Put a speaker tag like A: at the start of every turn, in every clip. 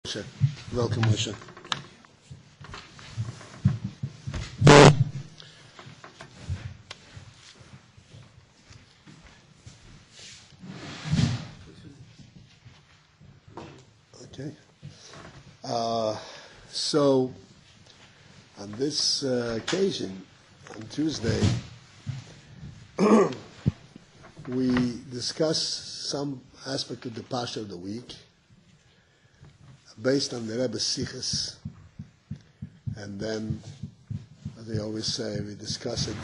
A: Moshe. Welcome, Moshe. Okay. So, on this occasion, on Tuesday, we discuss some aspect of the Pasha of the week based on the Rebbe's Sichos, and then, as they always say, we discuss it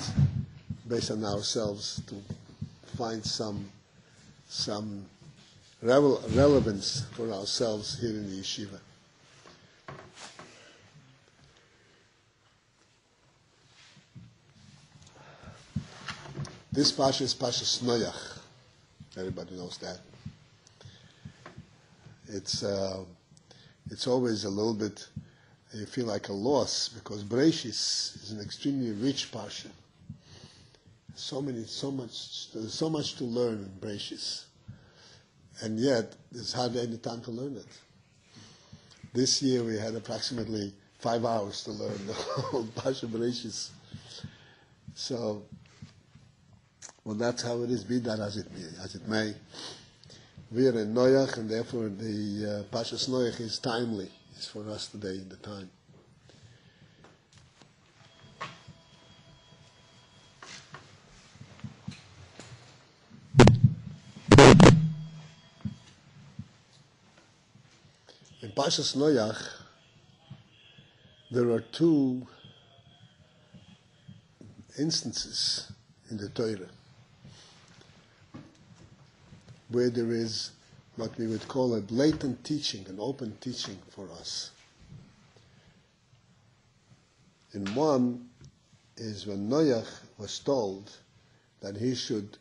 A: based on ourselves to find some relevance for ourselves here in the yeshiva. This Pasha is Pasha Noach. Everybody knows that. It's always a little bit, you feel like a loss, because Bereishis is an extremely rich Pasha. So much to learn in Bereishis. And yet, there's hardly any time to learn it. This year we had approximately 5 hours to learn the whole Pasha Bereishis. So, well, that's how it is, be that as it may. We are in Noach, and therefore the Pashas Noach is timely. It's for us today in the time. In Pashas Noach, there are two instances in the Torah where there is what we would call a blatant teaching, an open teaching for us. In one is when Noach was told that he should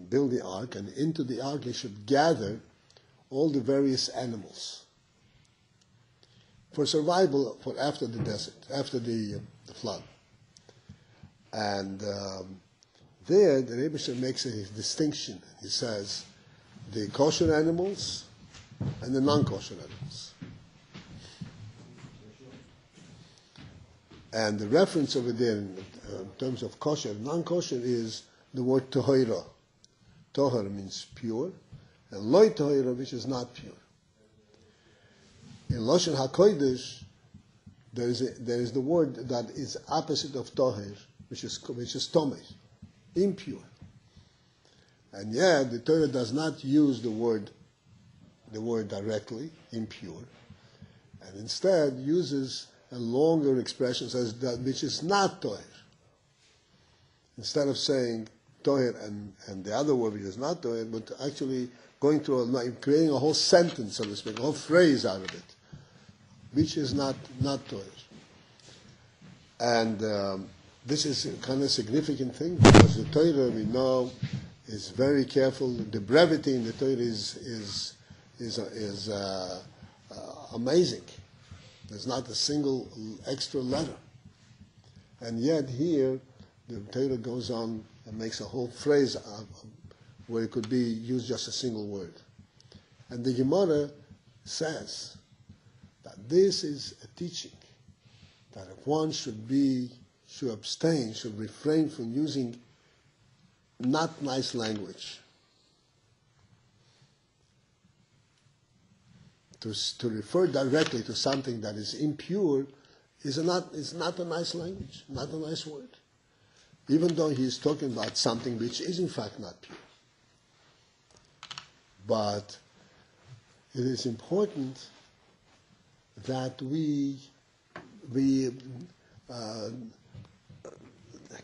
A: build the ark, and into the ark he should gather all the various animals for survival for after the desert, after the flood. And there, the Rebbe makes a distinction. He says the kosher animals and the non-kosher animals. And the reference over there in terms of kosher and non-kosher is the word tohira. Tohar means pure, and loy tohira, which is not pure. In Lashon HaKodesh, there is the word that is opposite of tohir, which is tomei, impure. And yet the Torah does not use the word directly, impure, and instead uses a longer expression, says that which is not tohir. Instead of saying tohir and the other word which is not tohir, but actually going through creating a whole sentence, so to speak, a whole phrase out of it, which is not tohir. And this is a kind of significant thing, because the Torah, we know, is very careful. The brevity in the Torah is amazing. There's not a single extra letter. And yet here, the Torah goes on and makes a whole phrase where it could be used just a single word. And the Gemara says that this is a teaching, that if one should abstain, should refrain from using not nice language. To refer directly to something that is impure is not a nice language, not a nice word. Even though he is talking about something which is in fact not pure. But it is important that we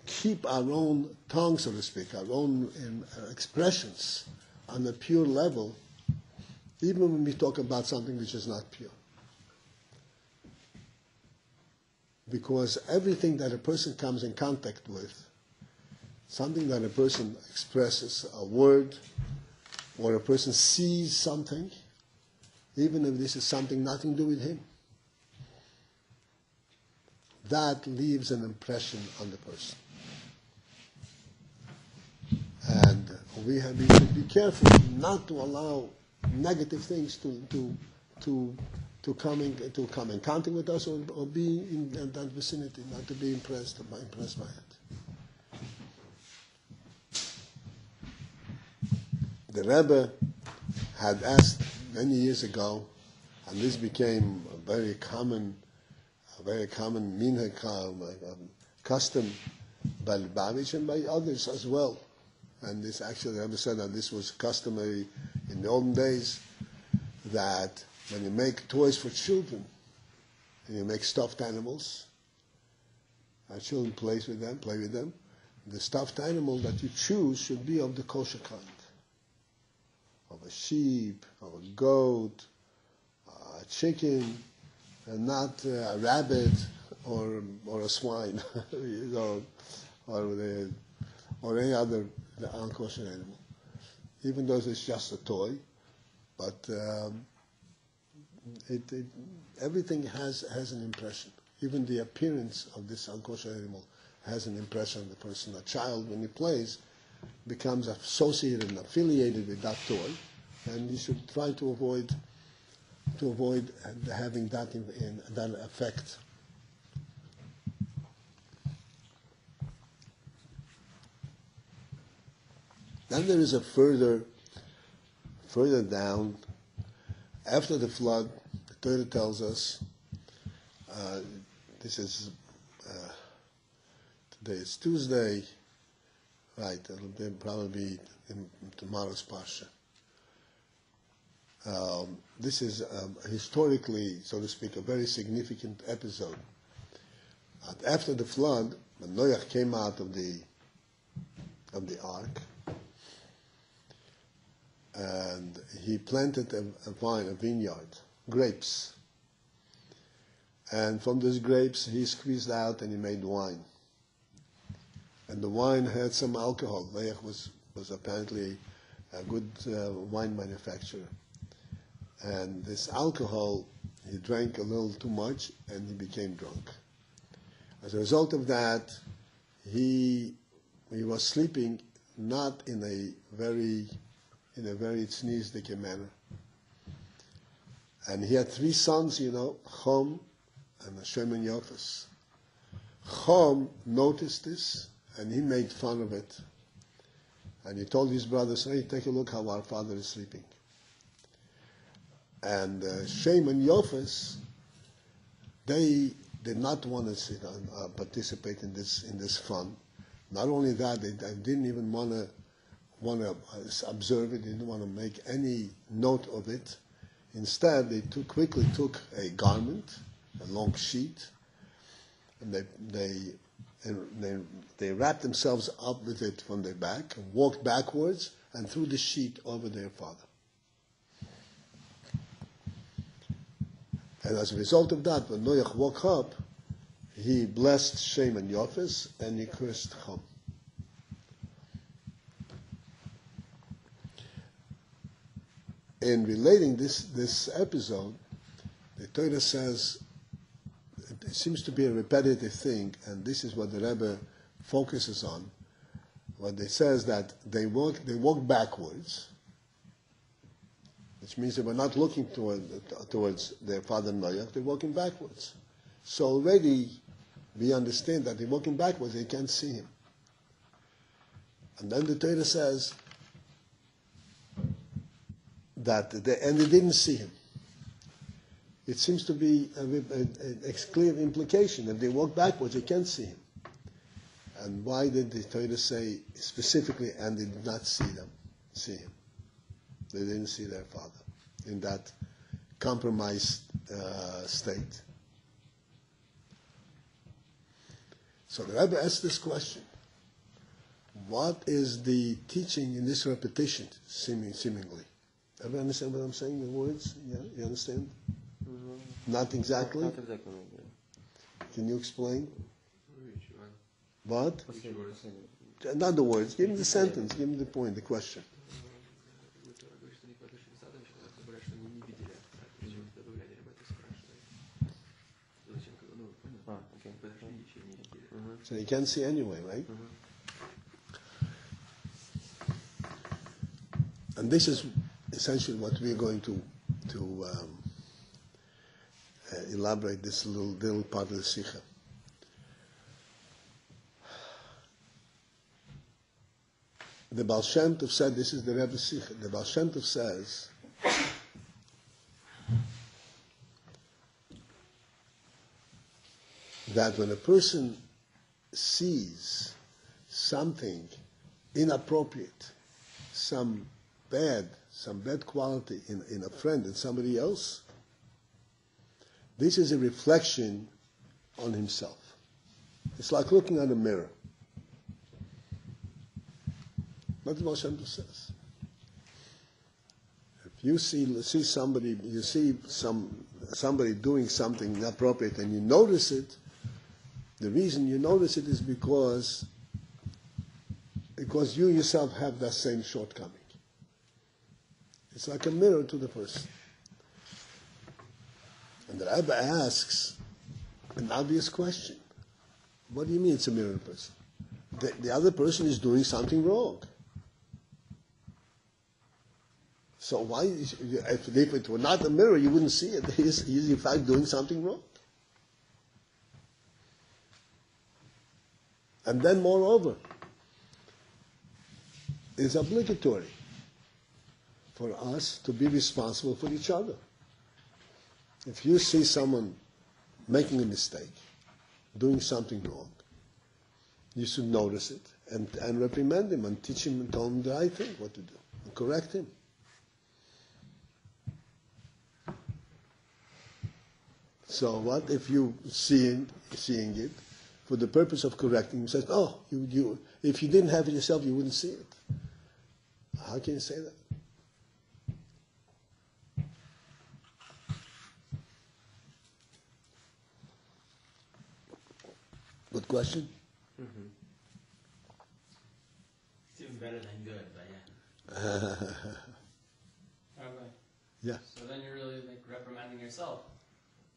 A: keep our own tongue, so to speak, our own expressions on a pure level, even when we talk about something which is not pure. Because everything that a person comes in contact with, something that a person expresses, a word, or a person sees something, even if this is something nothing to do with him, that leaves an impression on the person. And we should be careful not to allow negative things to to come in contact with us or be in that vicinity, not to be impressed by it. The Rebbe had asked many years ago, and this became a very common minhag, custom by Lubavitch and by others as well. And this actually, the Rebbe said that this was customary in the olden days, that when you make toys for children, and you make stuffed animals, and children play with them, the stuffed animal that you choose should be of the kosher kind, of a sheep, of a goat, a chicken, and not a rabbit or a swine, or any other unkosher animal. Even though it's just a toy, but everything has an impression. Even the appearance of this unkosher animal has an impression on the person. A child, when he plays, becomes associated and affiliated with that toy, and you should try to avoid having that in that effect. Then there is a further down, after the flood, the Torah tells us, this is, today is Tuesday, right, it'll probably be in tomorrow's Parsha. This is historically, so to speak, a very significant episode. After the flood, when Noach came out of the ark, and he planted a vineyard, grapes. And from those grapes, he squeezed out and he made wine. And the wine had some alcohol. Noach was apparently a good wine manufacturer. And this alcohol, he drank a little too much and he became drunk. As a result of that, he was sleeping not in a very tznizdike manner. And he had 3 sons, Chom and Hashem and Yofes. Chom noticed this and he made fun of it. And he told his brothers, hey, take a look how our father is sleeping. And Shem and Yofes, they did not want to participate in this fun. Not only that, they didn't even want to observe it, they didn't want to make any note of it. Instead, they quickly took a garment, a long sheet, and they wrapped themselves up with it from their back, and walked backwards, and threw the sheet over their father. And as a result of that, when Noach woke up, he blessed Shem and Yofes, and he cursed Chom. In relating this episode, the Torah says, it seems to be a repetitive thing, and this is what the Rebbe focuses on. What it says that they walk backwards, which means they were not looking towards their father Noach, they're walking backwards. So already we understand that they're walking backwards, they can't see him. And then the Torah says that and they didn't see him. It seems to be a clear implication. If they walk backwards, they can't see him. And why did the Torah say specifically, and they did not see him? They didn't see their father in that compromised state. So the Rebbe asked this question: what is the teaching in this repetition, seemingly? Everyone understand what I'm saying, the words? Yeah, you understand? Mm-hmm. Not exactly? Not exactly. Yeah. Can you explain? Which one? What? Not the words. Give me the sentence. Give me the point, the question. So you can't see anyway, right? Mm-hmm. And this is essentially what we're going to elaborate this little part of the Sikha. The Baal Shem Tov said, this is the Rebbe's Sikha, the Baal Shem Tov says, that when a person sees something inappropriate, some bad quality in a friend, in somebody else, this is a reflection on himself. It's like looking at a mirror. What the Baal Shem Tov says. If you see somebody, you see somebody doing something inappropriate and you notice it, the reason you notice it is because you yourself have that same shortcoming. It's like a mirror to the person. And the Rebbe asks an obvious question. What do you mean it's a mirror to the person? The other person is doing something wrong. So why, if it were not a mirror, you wouldn't see it. He's in fact doing something wrong. And then moreover, it's obligatory for us to be responsible for each other. If you see someone making a mistake, doing something wrong, you should notice it and reprimand him and teach him and tell him the right thing, what to do, and correct him. So what if you seeing it for the purpose of correcting him, says, oh, you if you didn't have it yourself, you wouldn't see it. How can you say that? Good question.
B: Mm-hmm. Seems better than good, but yeah.
C: Rabbi.
A: Yeah.
C: So then you're really like reprimanding yourself,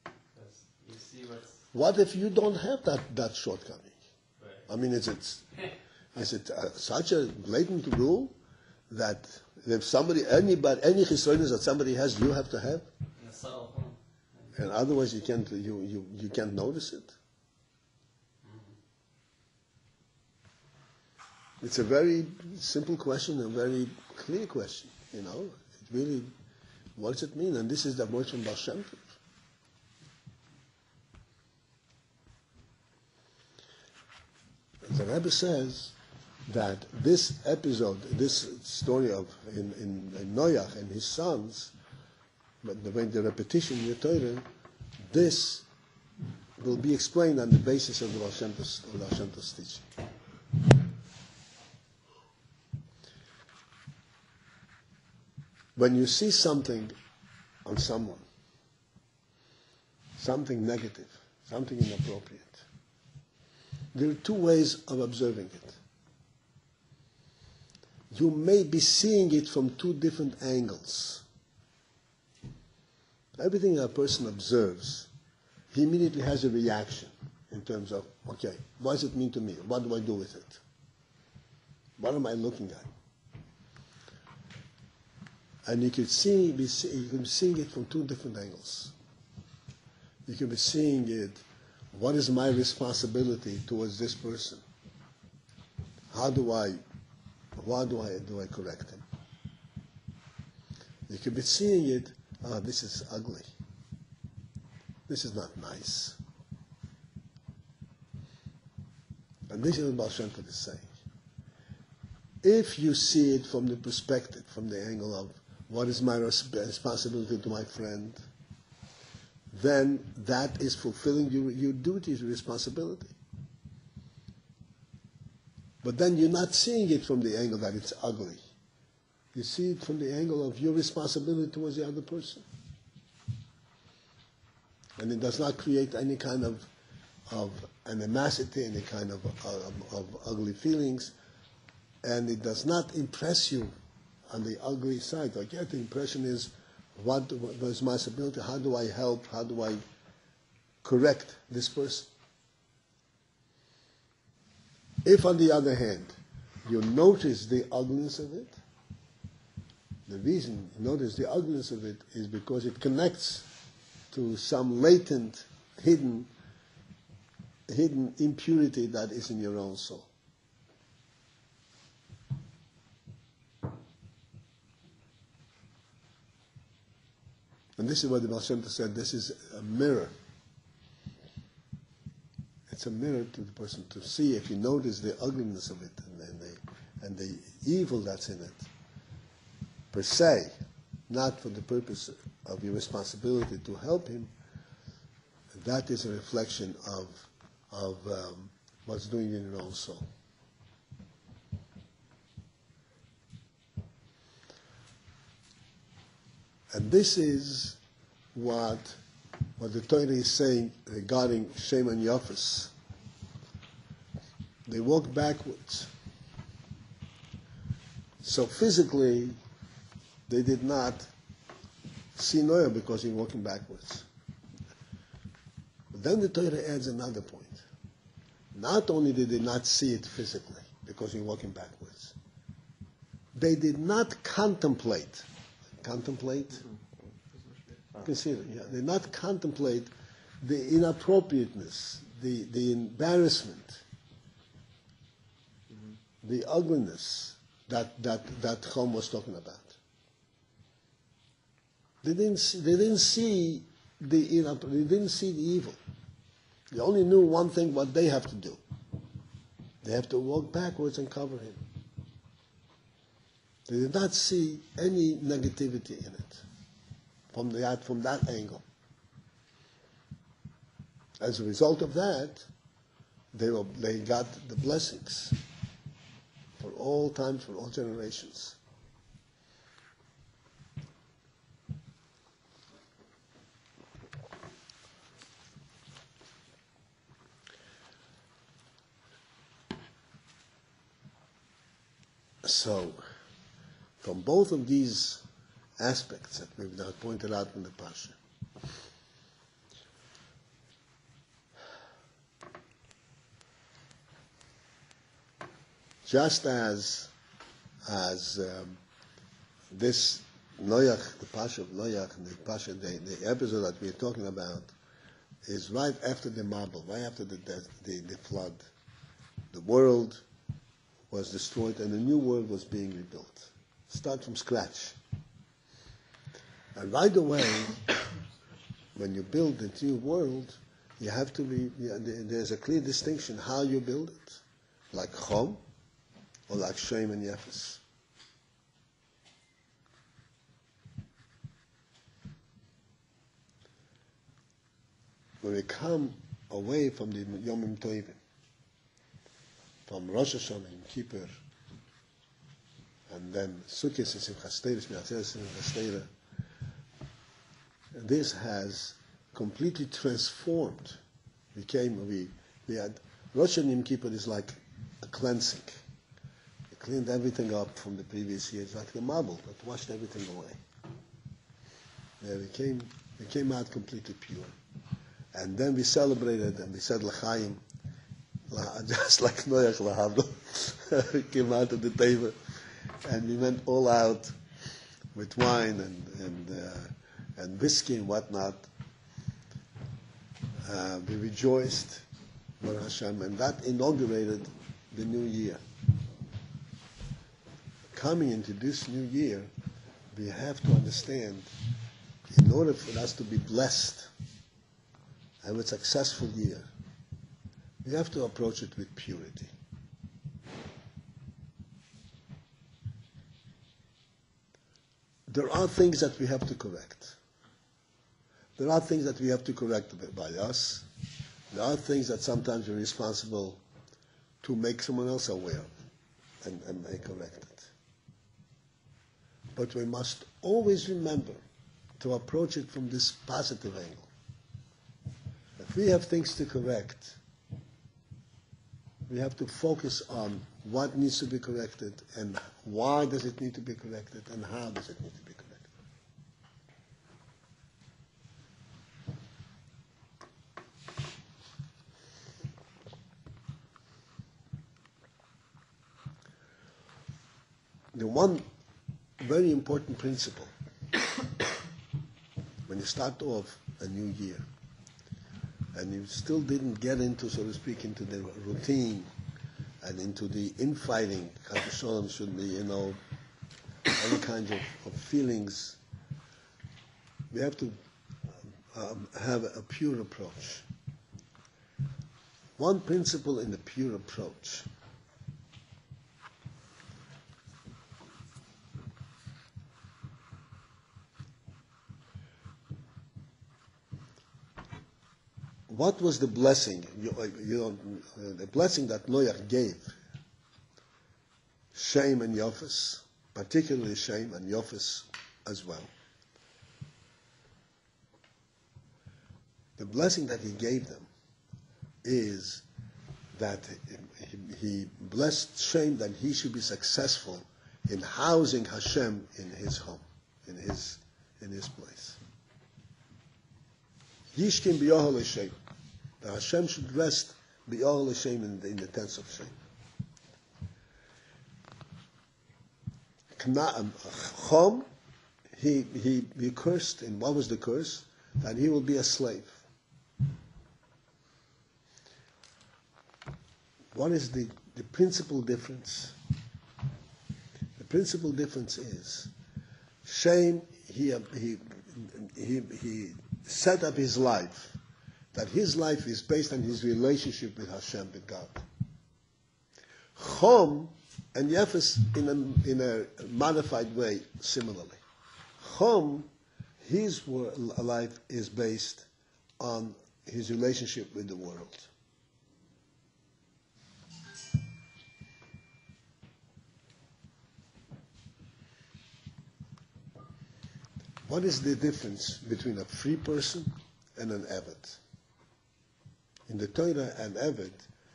C: because you see what's.
A: What if you don't have that shortcoming?
C: Right.
A: I mean, is it such a blatant rule that if any chisronos that somebody has, you have to have,
C: In a subtle form.
A: and otherwise you can't notice it? It's a very simple question, a very clear question. You know, it really, what does it mean? And this is the voice from Baal Shem Tov. The Rebbe says that this episode, this story of in Noach and his sons, but the repetition in the Torah, this will be explained on the basis of the Baal Shem Tov's teaching. When you see something on someone, something negative, something inappropriate, there are two ways of observing it. You may be seeing it from two different angles. Everything a person observes, he immediately has a reaction in terms of, okay, what does it mean to me? What do I do with it? What am I looking at? And you can be seeing it from two different angles. You can be seeing it, what is my responsibility towards this person? Why do I correct him? You can be seeing it, this is ugly. This is not nice. And this is what Baal Shem Tov is saying. If you see it from the perspective, from the angle of what is my responsibility to my friend, then that is fulfilling your duties, your responsibility. But then you're not seeing it from the angle that it's ugly. You see it from the angle of your responsibility towards the other person. And it does not create any kind of animosity, any kind of ugly feelings, and it does not impress you on the ugly side. Like, yeah, the impression is, what is my responsibility? How do I help? How do I correct this person? If, on the other hand, you notice the ugliness of it, the reason you notice the ugliness of it is because it connects to some latent, hidden impurity that is in your own soul. And this is what the Baal Shem Tov said, this is a mirror. It's a mirror to the person to see if you notice the ugliness of it and the evil that's in it, per se, not for the purpose of your responsibility to help him. That is a reflection of what's doing in your own soul. And this is what the Torah is saying regarding Shem and Yafes. They walk backwards. So physically, they did not see Noah because he was walking backwards. But then the Torah adds another point. Not only did they not see it physically because he was walking backwards, they did not contemplate. Consider, yeah. They not contemplate the inappropriateness, the embarrassment, the ugliness that Chom was talking about. They didn't see the evil. They only knew one thing: what they have to do. They have to walk backwards and cover him. They did not see any negativity in it from that angle. As a result of that, they got the blessings for all times, for all generations. So, from both of these aspects that we've now pointed out in the Pasha, just as this Noach, the Pasha of Noach, and the Pasha, the episode that we're talking about, is right after the Mabul, right after the flood. The world was destroyed and a new world was being rebuilt. Start from scratch. And right away, when you build a new world, you have to be, there's a clear distinction how you build it. Like Chom, or like Shem and Yafes. When we come away from the Yomim Tovim, from Rosh Hashanah and Kippur, and then Sukkot and Simchas Torah, Shmiras and Simchas Torah, this has completely transformed. We had Rosh Hashanah and Kippur is like a cleansing. We cleaned everything up from the previous years, like the marble that washed everything away. Yeah, we came out completely pure. And then we celebrated and we said L'chaim, just like Noach Lahavdo. We came out of the table and we went all out with wine and whiskey and whatnot. We rejoiced, Baruch Hashem, and that inaugurated the new year. Coming into this new year, we have to understand, in order for us to be blessed, have a successful year, we have to approach it with purity. There are things that we have to correct. There are things that we have to correct by us. There are things that sometimes we're responsible to make someone else aware of and correct it. But we must always remember to approach it from this positive angle. If we have things to correct, we have to focus on what needs to be corrected and why does it need to be corrected and how does it need to be corrected. The one very important principle when you start off a new year. And you still didn't get into, so to speak, into the routine and into the infighting. Shalom should be, any kinds of feelings. We have to have a pure approach. One principle in the pure approach what was the blessing? The blessing that Noach gave, Shem and Yafes, particularly Shem and Yafes as well. The blessing that he gave them is that he blessed Shem that he should be successful in housing Hashem in his home, in his place. Yishkim b'yohel Hashem. That Hashem should rest b'yohel Hashem in the tents of Shem. Chom, he cursed, and what was the curse? That he will be a slave. What is the principal difference? The principal difference is Shem, he set up his life, that his life is based on his relationship with Hashem, with God. Chom and Yefes in a modified way, similarly. Chom, his life is based on his relationship with the world. What is the difference between a free person and an Eved? In the Torah, an Eved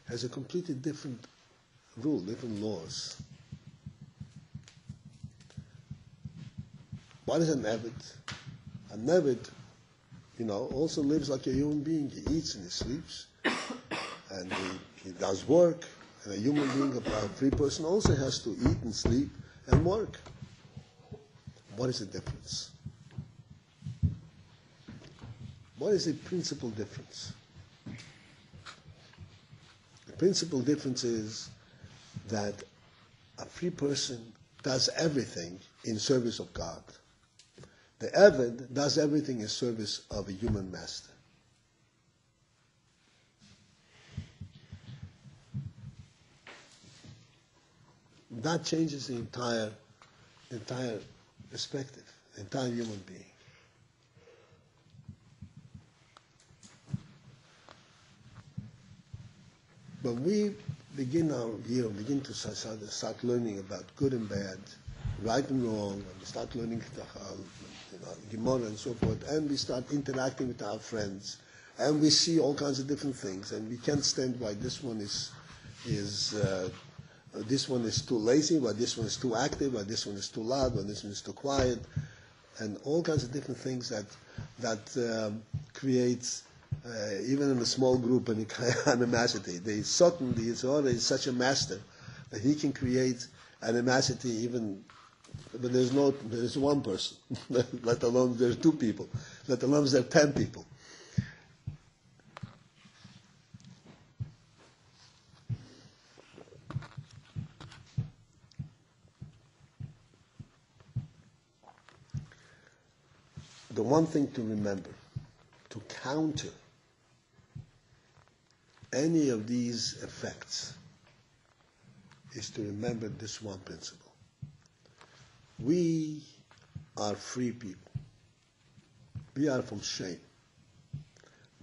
A: has a completely different rule, different laws. What is an Eved? An Eved, also lives like a human being. He eats and he sleeps, and he does work. And a human being, a free person, also has to eat and sleep and work. What is the difference? What is the principal difference? The principal difference is that a free person does everything in service of God. The Eved does everything in service of a human master. That changes the entire perspective, the entire human being. When we begin our year, begin to start learning about good and bad, right and wrong, and we start learning Gemara and so forth, and we start interacting with our friends, and we see all kinds of different things, and we can't stand why this one is too lazy, why this one is too active, why this one is too loud, why this one is too quiet, and all kinds of different things that creates even in a small group an animosity. The Satan, the Yitzhak, is such a master that he can create animosity even when there's one person, let alone there's two people, let alone there are 10 people. The one thing to remember, to counter any of these effects, is to remember this one principle. We are free people. We are from Shem.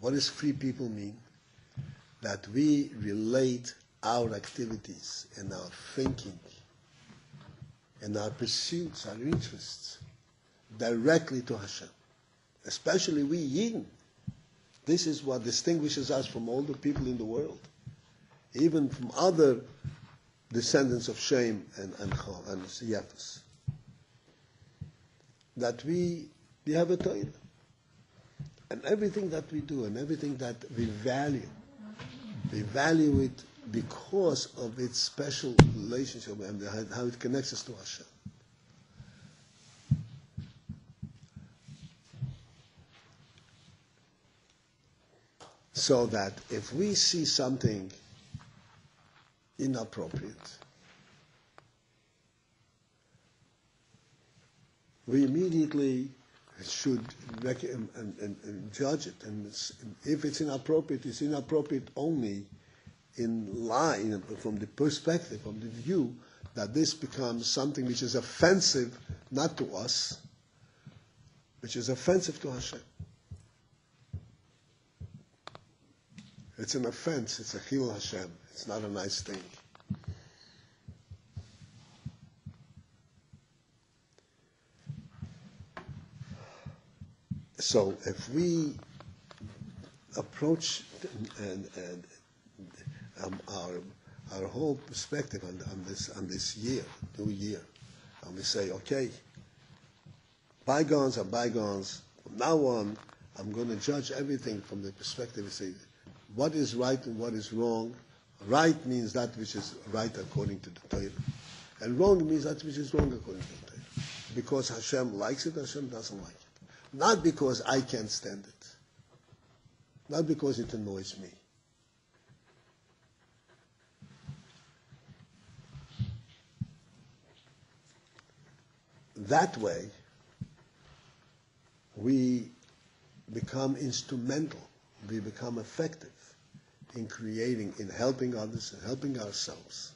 A: What does free people mean? That we relate our activities and our thinking and our pursuits, our interests, directly to Hashem. Especially we Yidden. This is what distinguishes us from all the people in the world, even from other descendants of Shem and Yefes. That we have a Torah. And everything that we do and everything that we value it because of its special relationship and how it connects us to Hashem. So that if we see something inappropriate, we immediately should and judge it. And if it's inappropriate only in line, from the perspective, from the view, that this becomes something which is offensive, not to us, which is offensive to Hashem. It's an offense, it's a chil Hashem, it's not a nice thing. So if we approach our whole perspective on this year, new year, and we say, okay, bygones are bygones. From now on, I'm going to judge everything from the perspective of say, what is right and what is wrong. Right means that which is right according to the Torah, and wrong means that which is wrong according to the Torah. Because Hashem likes it, Hashem doesn't like it. Not because I can't stand it. Not because it annoys me. That way, we become instrumental, we become effective in creating, in helping others, and helping ourselves,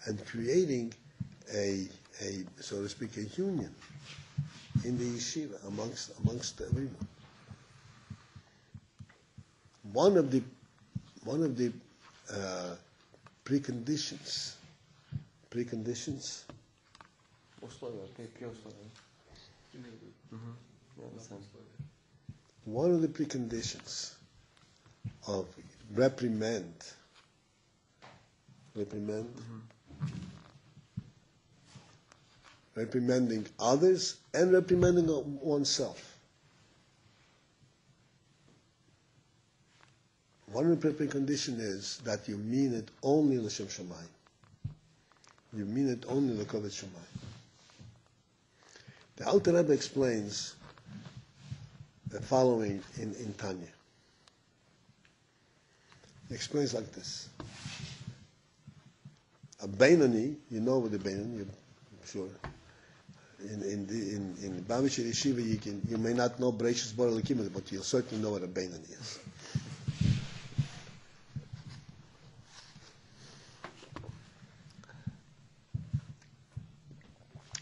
A: and creating a so to speak, a union in the yeshiva amongst everyone. One of the preconditions. One of the preconditions of reprimanding others and reprimanding oneself. One of the preconditions is that you mean it only l'shem shamayim. You mean it only l'kavod shamayim. The Alter Rebbe explains the following in Tanya. He explains like this. A Beinani, you know what the Beinani, I'm sure. In the Bavitcher Yeshiva, you may not know Bereishis Bara Elokim, but you'll certainly know what a Beinani is.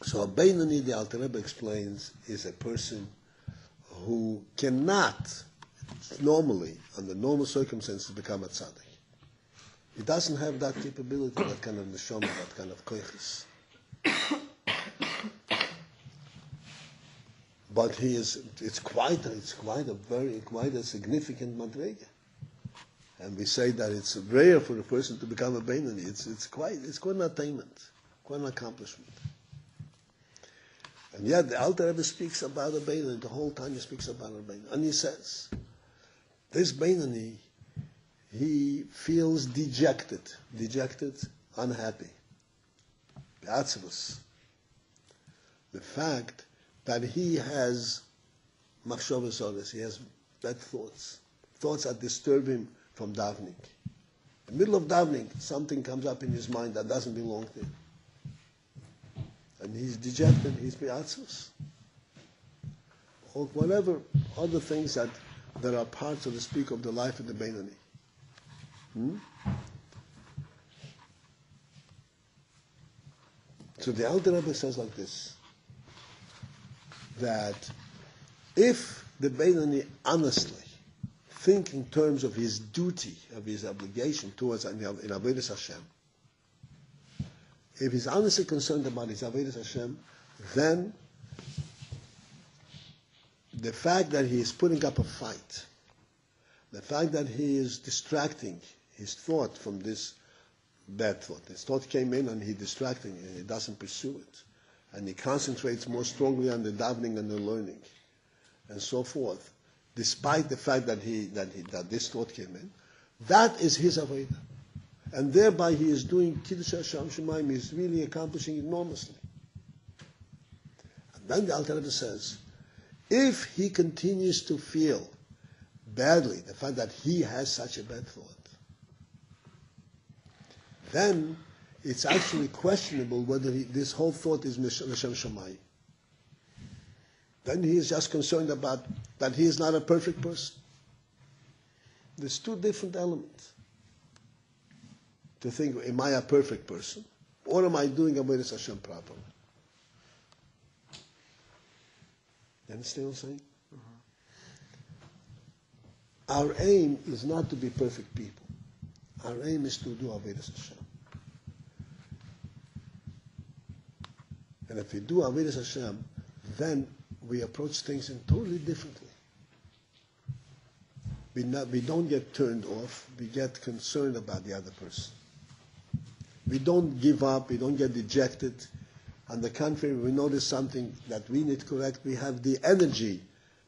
A: So a Beinani, the Alter Rebbe explains, is a person who cannot normally, under normal circumstances, become a tzaddik. He doesn't have that capability, that kind of neshama, that kind of koiches. But it's quite a significant madrega. And we say that it's rare for a person to become a Beinani. It's quite an attainment, quite an accomplishment. And yet the Alter Rebbe speaks about a Beinani, the whole time he speaks about a Beinani. And he says, this Beinani, he feels dejected, unhappy. Be'atzvus. The fact that he has machshavas oros, he has bad thoughts that disturb him from davening. In the middle of davening, something comes up in his mind that doesn't belong to him. And he's dejected, he's be'atzvus. Or whatever other things that are part, so to speak, of the life of the Beinani. So the Alter Rebbe says like this, that if the Beinani honestly think in terms of his duty, of his obligation towards in Avodas Hashem, if he's honestly concerned about his Avodas Hashem, then the fact that he is putting up a fight, the fact that he is distracting his thought from this bad thought. His thought came in and he distracting it, and he doesn't pursue it. And he concentrates more strongly on the davening and the learning, and so forth, despite the fact that that this thought came in. That is his avodah. And thereby he is doing Kiddush Hashem Shemayim, he is really accomplishing enormously. And then the Alter Rebbe says, if he continues to feel badly, the fact that he has such a bad thought, then it's actually questionable whether this whole thought is L'Shem Shamayim. Then he is just concerned about that he is not a perfect person. There's two different elements. To think, am I a perfect person? Or am I doing Avodas Hashem properly? You understand what I'm saying? Our aim is not to be perfect people. Our aim is to do Avodas Hashem. And if we do Avodas Hashem, then we approach things in totally differently. We don't get turned off. We get concerned about the other person. We don't give up. We don't get dejected. On the contrary, we notice something that we need to correct. We have the energy.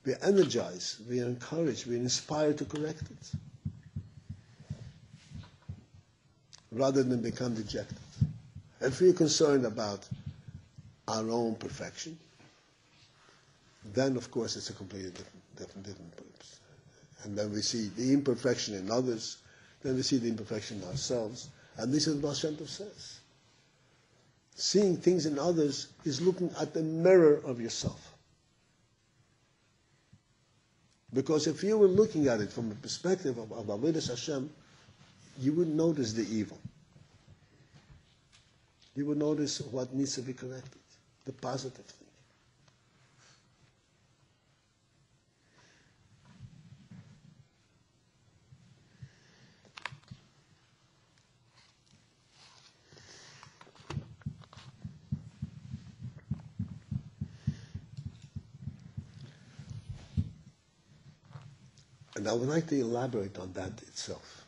A: We're energized. We are encouraged. We're inspired to correct it. Rather than become dejected. If we're concerned about our own perfection, then of course it's a completely different purpose. And then we see the imperfection in others, then we see the imperfection in ourselves. And this is what Baal Shem Tov says. Seeing things in others is looking at the mirror of yourself. Because if you were looking at it from the perspective of Avodas Hashem, you would notice the evil. You would notice what needs to be corrected, the positive thing. And I would like to elaborate on that itself.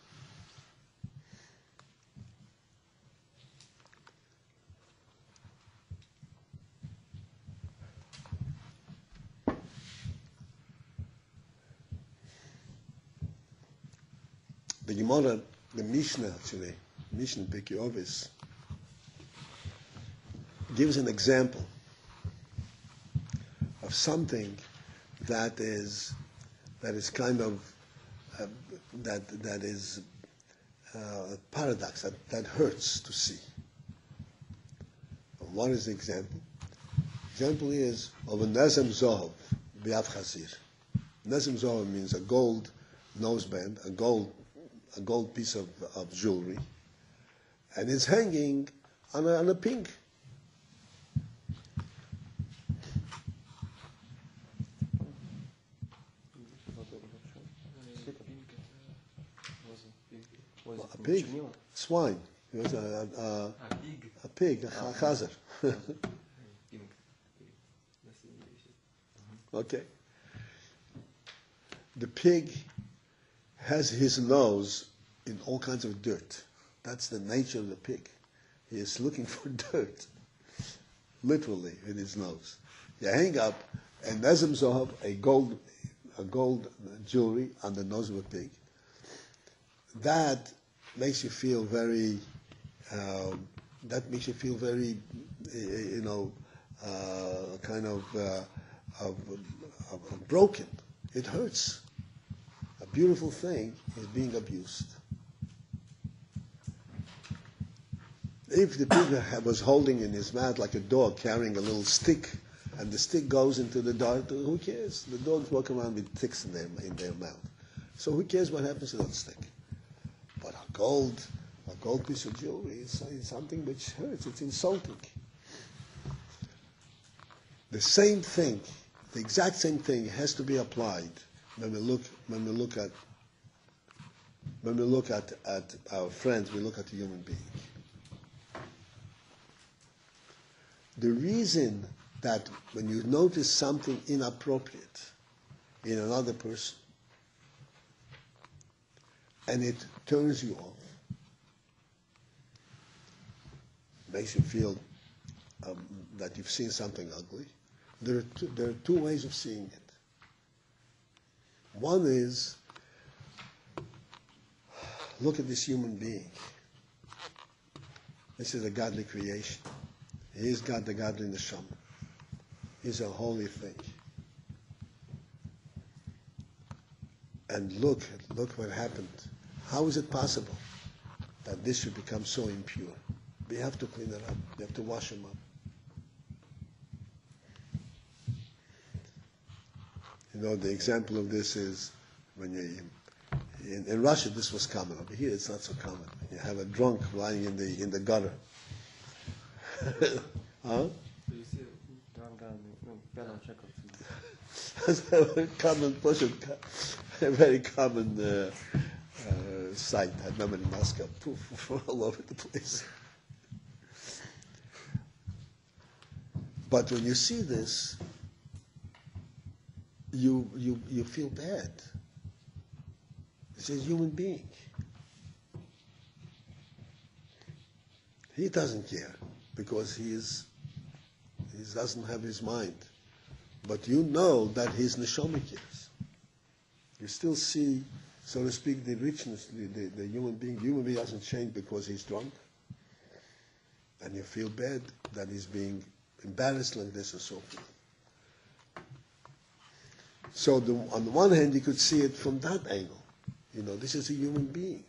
A: The Gemara, the Mishnah actually, Mishnah Pirkei Avos, gives an example of something that is kind of that is a paradox that hurts to see. And what is the example? Example is of a nezem zohav b'yav chazir. Nezem zohav means a gold noseband, a gold piece of jewelry, and it's hanging on a pin. A pig, swine. It was a pig, a chazer. Okay. The pig has his nose in all kinds of dirt. That's the nature of the pig. He is looking for dirt, literally, with his nose. You hang up a nezem zohav, a gold jewelry on the nose of a pig. That makes you feel very. Kind of broken. It hurts. A beautiful thing is being abused. If the pig was holding in his mouth like a dog carrying a little stick, and the stick goes into the dart, who cares? The dogs walk around with sticks in their mouth. So who cares what happens to that stick? But a gold piece of jewelry is something which hurts. It's insulting. The same thing, the exact same thing, has to be applied when we look at our friends. We look at a human being. The reason that when you notice something inappropriate in another person and it turns you off, makes you feel that you've seen something ugly, there are two ways of seeing it. One is, look at this human being. This is a godly creation. He's got the godly neshama. He's a holy thing. And look what happened. How is it possible that this should become so impure? We have to clean it up. We have to wash them up. You know, the example of this is when you in Russia this was common. Over here it's not so common. You have a drunk lying in the gutter. Huh?
C: So you see a drunk guy bed on check
A: That's a very common, a very common sight. I remember in Moscow, poof, all over the place. But when you see this, you feel bad. It's a human being. He doesn't care because he doesn't have his mind. But you know that his neshama cares. You still see, so to speak, the richness, the human being. The human being doesn't change because he's drunk. And you feel bad that he's being embarrassed like this and so forth. So on the one hand, you could see it from that angle. You know, this is a human being,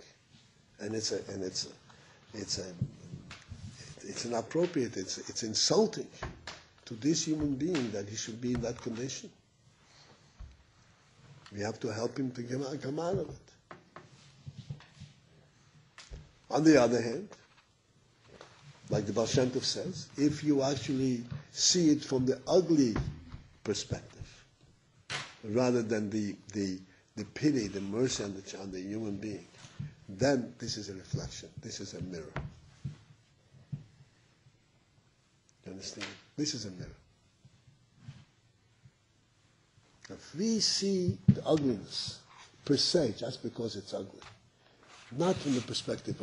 A: and it's inappropriate. It's insulting to this human being that he should be in that condition. We have to help him to come out of it. On the other hand, like the Baal Shem Tov says, if you actually see it from the ugly perspective, rather than the pity, the mercy on the human being, then this is a reflection. This is a mirror. You understand? This is a mirror. If we see the ugliness per se, just because it's ugly, not from the perspective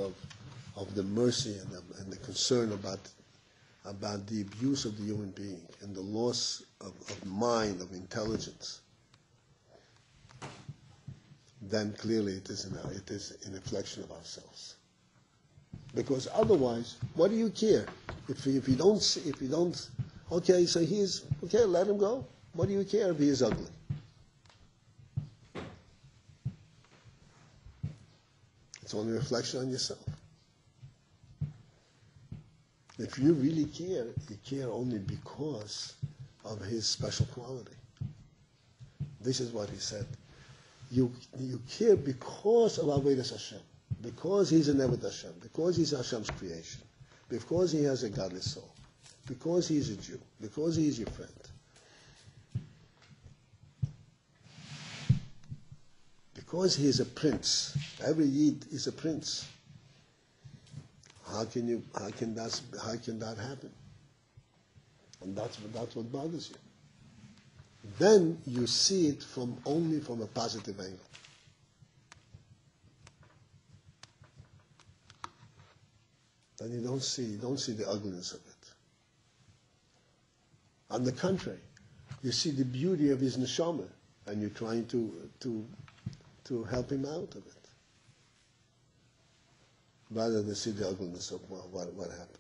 A: of the mercy and the concern about the abuse of the human being and the loss of mind, of intelligence, then clearly it is a reflection of ourselves. Because otherwise, what do you care? If you don't, okay, so he's, okay, let him go. What do you care if he is ugly? It's only a reflection on yourself. If you really care, you care only because of his special quality. This is what he said. You care because of Avodas Hashem, because he's an Eved Hashem, because he's Hashem's creation, because he has a godly soul, because he's a Jew, because he's your friend. Because he is a prince. Every Yid is a prince. How can that happen? And that's what bothers you. Then you see it only from a positive angle. Then you don't see the ugliness of it. On the contrary, you see the beauty of his neshama, and you're trying to help him out of it, rather than see the ugliness of what happened.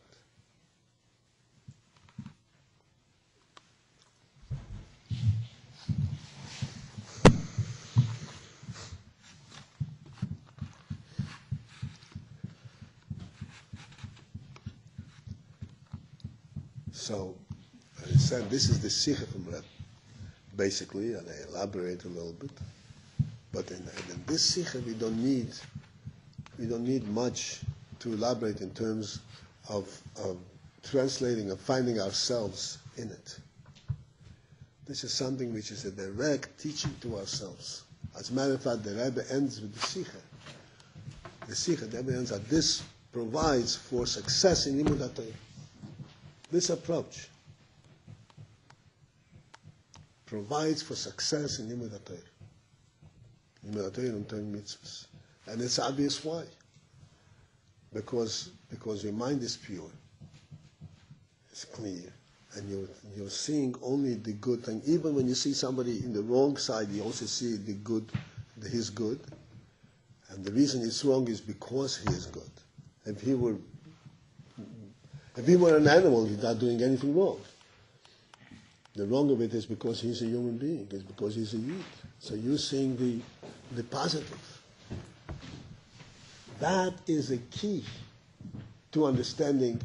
A: So, as I said, this is the Sikha from Rebbe, basically, and I elaborate a little bit. But in this Sikha, we don't need much to elaborate in terms of translating and finding ourselves in it. This is something which is a direct teaching to ourselves. As a matter of fact, the Rebbe ends with the Sikha. The Sikha, the Rebbe ends that this provides for success in Limud HaTorah. This approach provides for success in Limud HaTorah. Limud HaTorah and Torah mitzvahs. And it's obvious why. Because your mind is pure. It's clear. And you're seeing only the good thing. Even when you see somebody in the wrong side, you also see the good, his good. And the reason he's wrong is because he is good. If he were an animal, he's not doing anything wrong. The wrong of it is because he's a human being. It's because he's a Yid. So you're seeing the positive. That is a key to understanding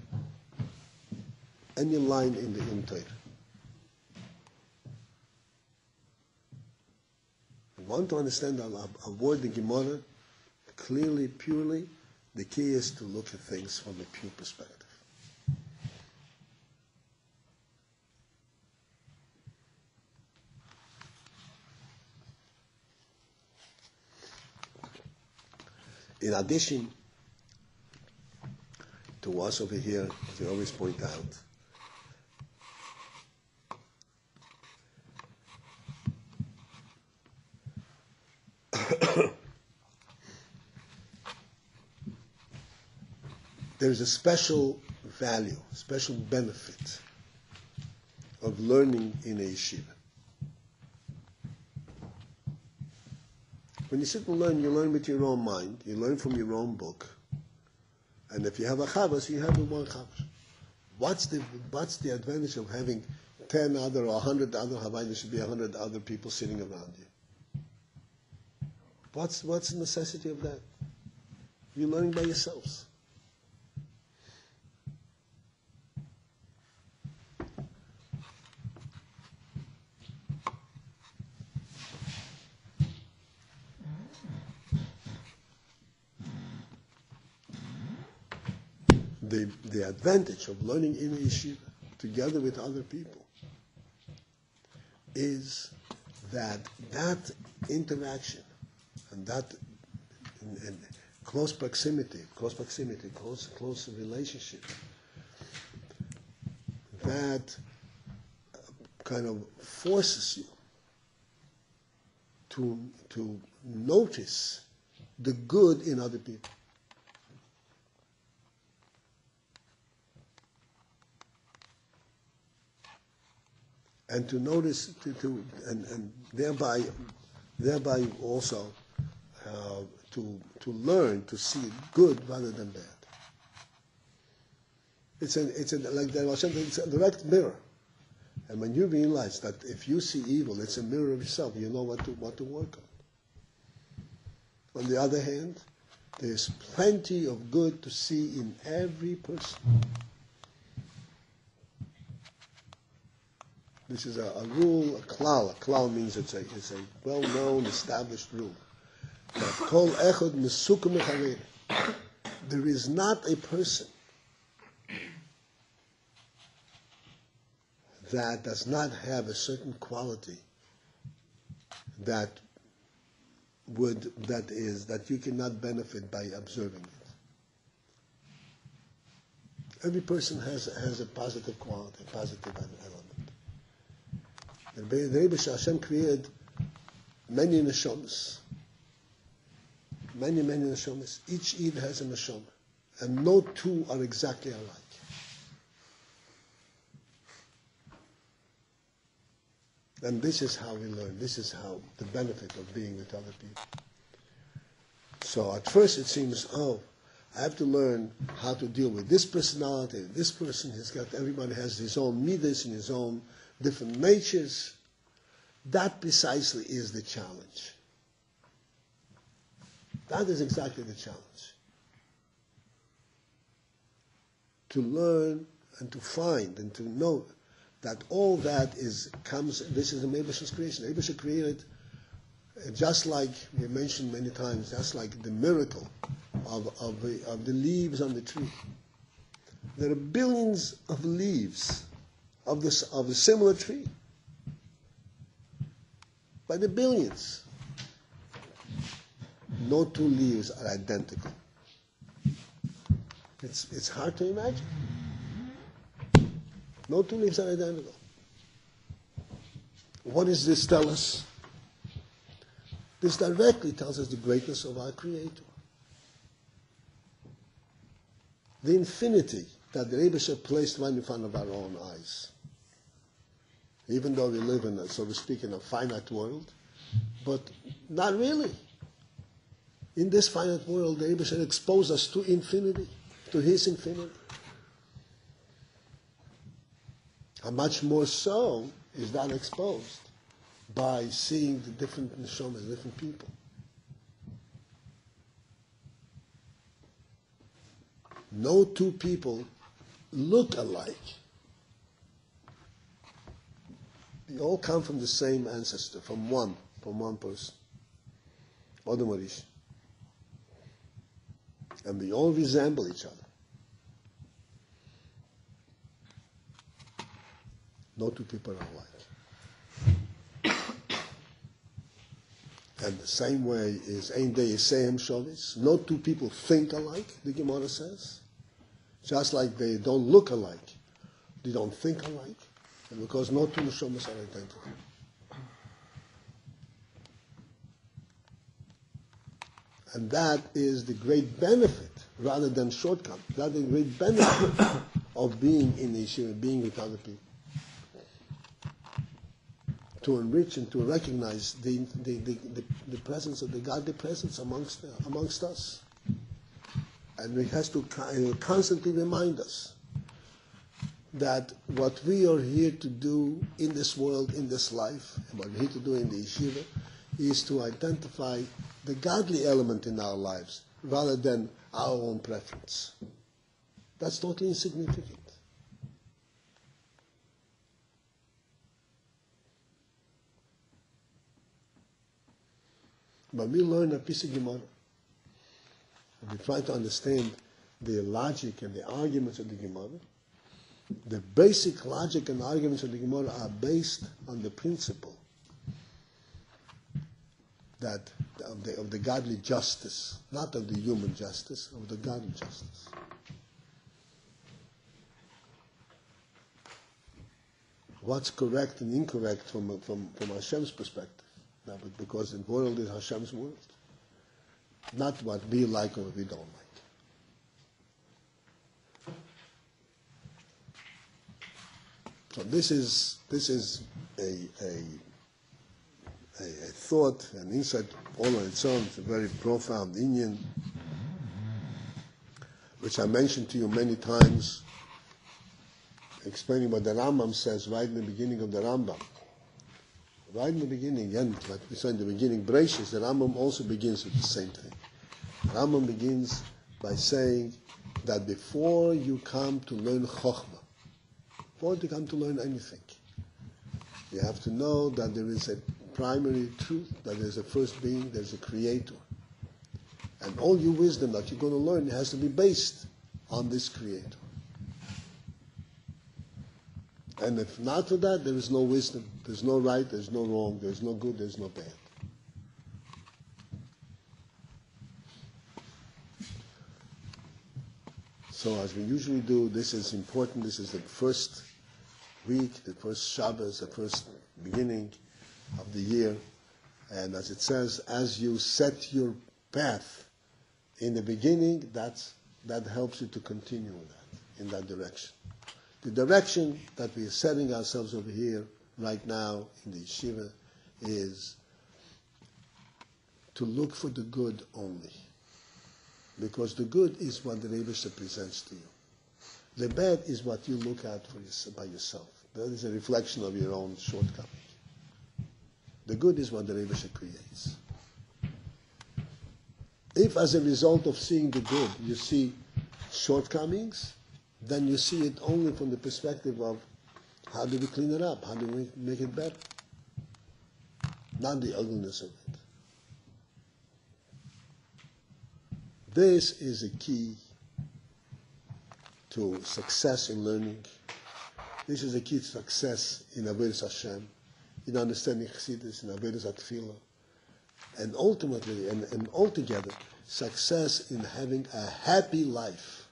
A: any line in the Torah. You want to understand a word in Gemara clearly, purely, the key is to look at things from a pure perspective. In addition to us over here, as we always point out, there is a special value, special benefit of learning in a yeshiva. When you sit and learn, you learn with your own mind, you learn from your own book. And if you have a chavas, you have one chavas. What's the advantage of having 10 other or 100 other chavas? There should be 100 other people sitting around you. What's the necessity of that? You're learning by yourselves. The advantage of learning in a yeshiva together with other people is that interaction and that and close proximity, close relationship, that kind of forces you to notice the good in other people. And to notice, and thereby also to learn to see good rather than bad. It's like it's a direct mirror, and when you realize that if you see evil, it's a mirror of yourself. You know what to work on. On the other hand, there's plenty of good to see in every person. This is a rule, a klal. A klal means it's a well-known, established rule. Kol echad mesukum mechaver. There is not a person that does not have a certain quality that you cannot benefit by observing it. Every person has a positive quality, a positive element. The Rebbe Hashem created many neshamas. Many neshamas. Each Eid has a neshama. And no two are exactly alike. And this is how we learn. This is how the benefit of being with other people. So at first it seems, I have to learn how to deal with this personality. This person everybody has his own midas and his own different natures. That precisely is the challenge. That is exactly the challenge. To learn and to find and to know that all that this is the Mebash's creation. Mebash created, just like we mentioned many times, just like the miracle of the leaves on the tree. There are billions of leaves of a similar tree. By the billions. No two leaves are identical. It's hard to imagine. No two leaves are identical. What does this tell us? This directly tells us the greatness of our Creator. The infinity that the Rebbe placed right in front of our own eyes. Even though we live in, so to speak, in a finite world, but not really. In this finite world, the Rebbe exposed us to infinity, to His infinity. How much more so is that exposed by seeing the different neshamas, different people. no two people look alike. We all come from the same ancestor, from one person. Adam Arish. And we all resemble each other. No two people are alike. And the same way is Ein Day Yisayim Shovis. No two people think alike, the Gemara says. Just like they don't look alike, they don't think alike. And because no two neshamas are identical. And that is the great benefit, rather than shortcoming. That is the great benefit of being in the yeshiva, being with other people. To enrich and to recognize the presence of the godly presence amongst us. And it has to constantly remind us that what we are here to do in this world, in this life, and what we're here to do in the yeshiva, is to identify the godly element in our lives rather than our own preference. That's totally insignificant. When we learn a piece of Gemara, and we try to understand the logic and the arguments of the Gemara, the basic logic and arguments of the Gemara are based on the principle that of the godly justice, not of the human justice, of the godly justice. What's correct and incorrect from Hashem's perspective? No, but because the world is Hashem's world, not what we like or what we don't like. So this is a thought, an insight all on its own. It's a very profound Inyan, which I mentioned to you many times, explaining what the Rambam says right in the beginning of the Rambam. Right in the beginning, and like we said in the beginning, Breishis, the Rambam also begins with the same thing. The Rambam begins by saying that before you come to learn Chochmah, before you come to learn anything, you have to know that there is a primary truth, that there is a first being, there is a creator. And all your wisdom that you're going to learn has to be based on this creator. And if not for that, there is no wisdom. There's no right, there's no wrong, there's no good, there's no bad. So as we usually do, this is important. This is the first week, the first Shabbos, the first beginning of the year. And as it says, as you set your path in the beginning, that helps you to continue with that, in that direction. The direction that we are setting ourselves over here right now in the yeshiva is to look for the good only. Because the good is what the Rebbe presents to you. The bad is what you look at by yourself. That is a reflection of your own shortcoming. The good is what the Rebbe creates. If as a result of seeing the good you see shortcomings, then you see it only from the perspective of how do we clean it up, how do we make it better, not the ugliness of it. This is a key to success in learning. This is a key to success in Avodas Hashem, in understanding Chassidus, in Avodas Atfilah, and ultimately and altogether success in having a happy life,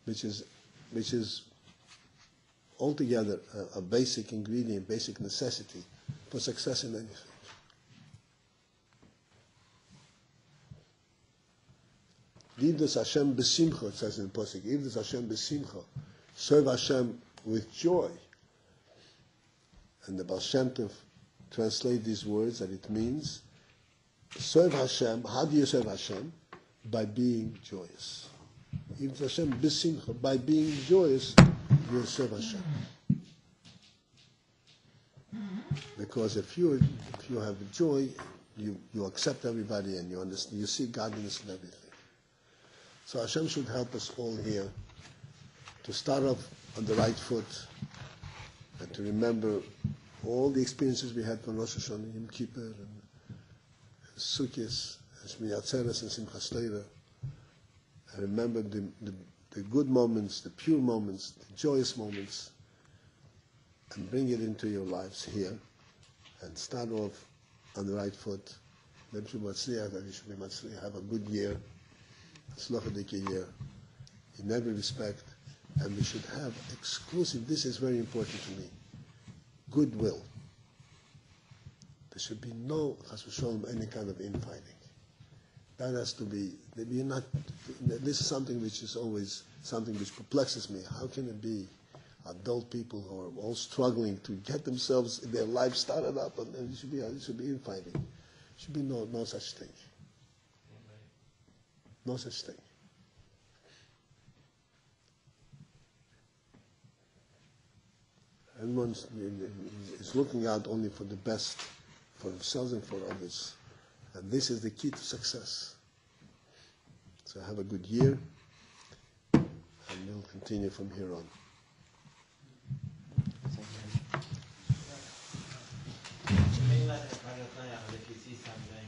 A: which is altogether a basic ingredient, basic necessity for success in anything. Yivdas Hashem b'simcha, it says in the Pasuk. Yivdas Hashem b'simcha, serve Hashem with joy. And the Baal Shem Tov translate these words, and it means serve Hashem. How do you serve Hashem? By being joyous. Yivdas Hashem b'simcha, by being joyous, you serve Hashem. Because if you have joy, you accept everybody and you understand, you see godliness in everything. So Hashem should help us all here to start off on the right foot and to remember all the experiences we had from Rosh Hashanah, Yom Kippur, and Sukkot, and Shmini Atzeres, and Simchas Torah. And remember the good moments, the pure moments, the joyous moments, and bring it into your lives here, and start off on the right foot. That you should be matzliach, have a good year, tzlachadike year, in every respect, and we should have exclusive, this is very important to me, goodwill. There should be no, as we show them, any kind of infighting. That has to be, we're not, this is something which is always something which perplexes me. How can it be adult people who are all struggling to get themselves, their life started up, and it should be infighting. There should be no such thing. No such thing. Everyone is looking out only for the best for themselves and for others. And this is the key to success. So have a good year, and we'll continue from here on.
B: If you see something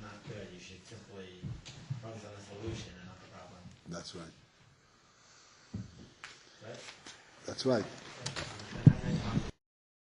B: not good, you should simply focus on the solution and not the problem.
A: That's right.
B: Right?
A: That's right.